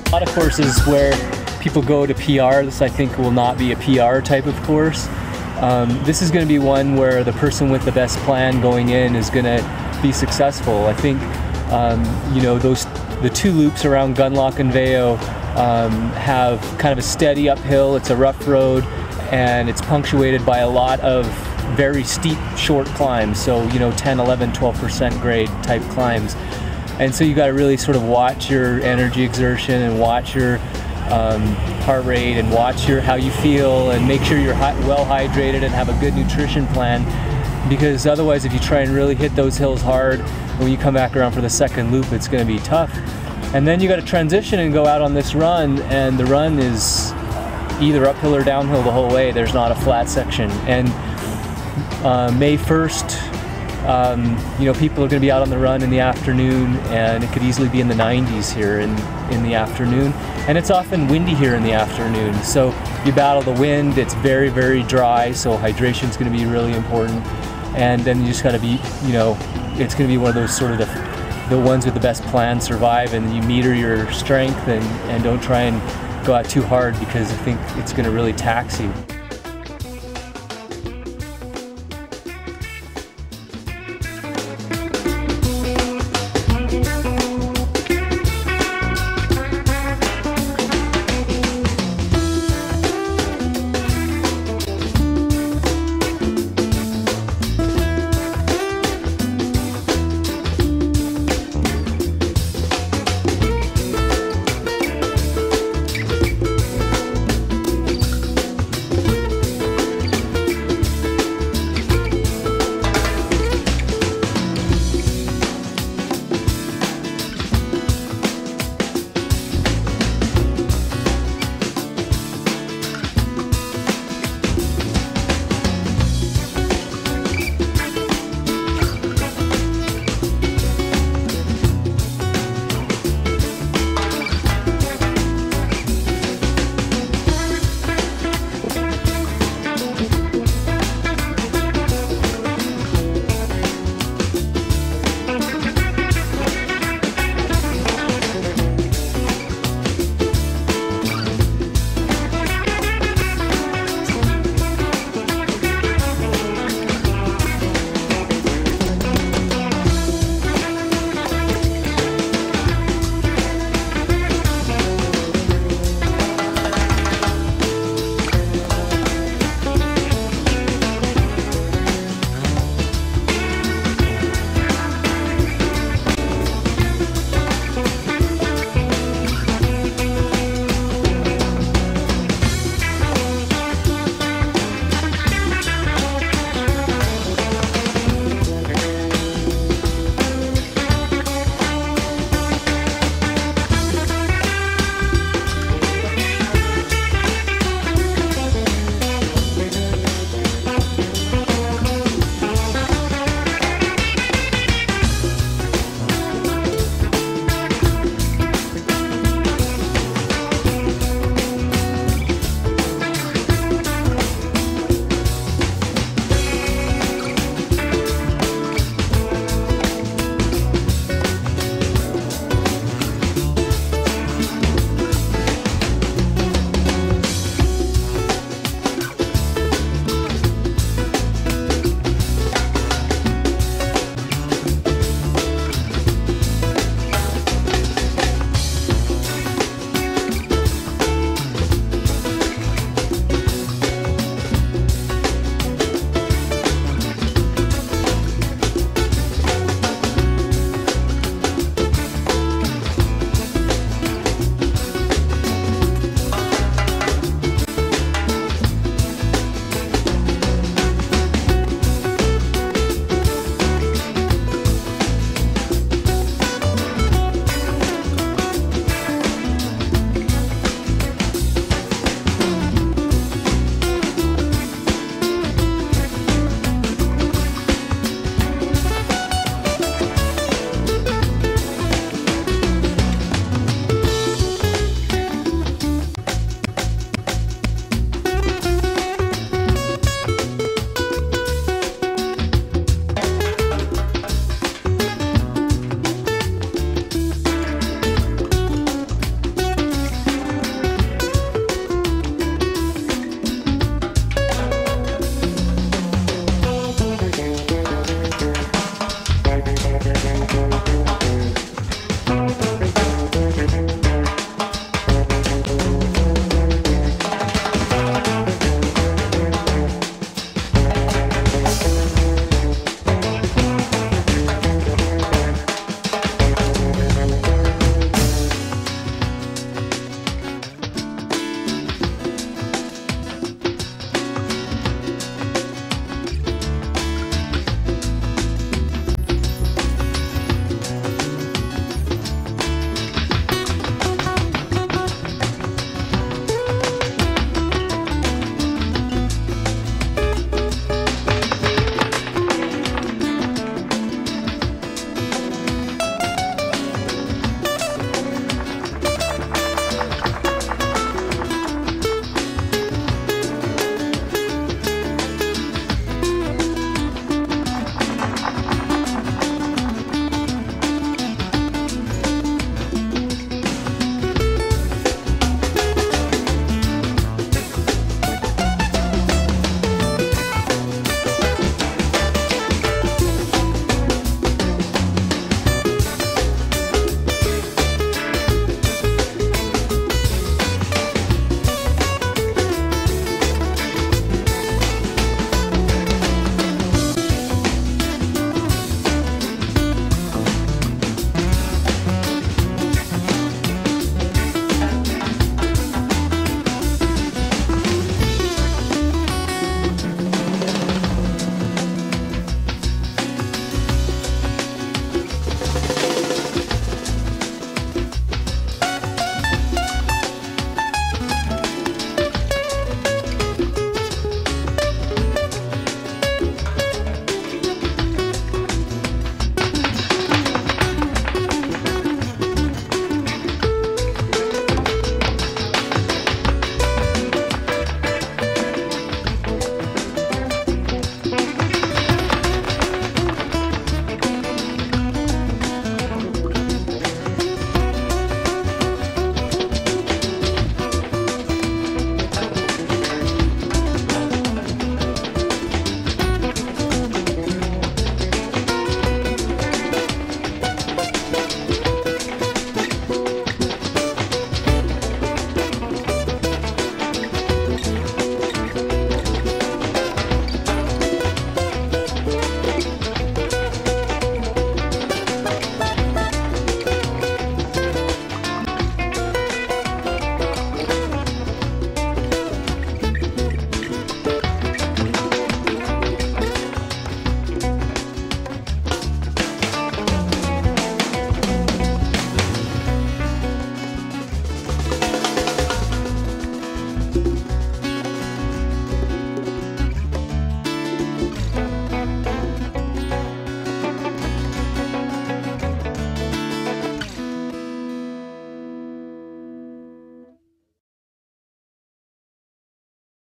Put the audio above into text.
A lot of courses where people go to PR, this I think will not be a PR type of course. This is going to be one where the person with the best plan going in is going to be successful. I think you know, the two loops around Gunlock and Vail have kind of a steady uphill. It's a rough road and it's punctuated by a lot of very steep short climbs, so you know, 10, 11, 12% grade type climbs. And so you got to really sort of watch your energy exertion and watch your heart rate and watch how you feel, and make sure you're well hydrated and have a good nutrition plan, because otherwise if you try and really hit those hills hard, when you come back around for the second loop, it's going to be tough. And then you got to transition and go out on this run, and the run is either uphill or downhill the whole way. There's not a flat section. And May 1st, you know, people are going to be out on the run in the afternoon, and it could easily be in the 90s here in the afternoon. And it's often windy here in the afternoon, so you battle the wind. It's very, very dry, so hydration is going to be really important. And then you just got to be, you know, it's going to be one of those sort of the ones with the best plan survive, and you meter your strength and don't try and go out too hard, because I think it's going to really tax you.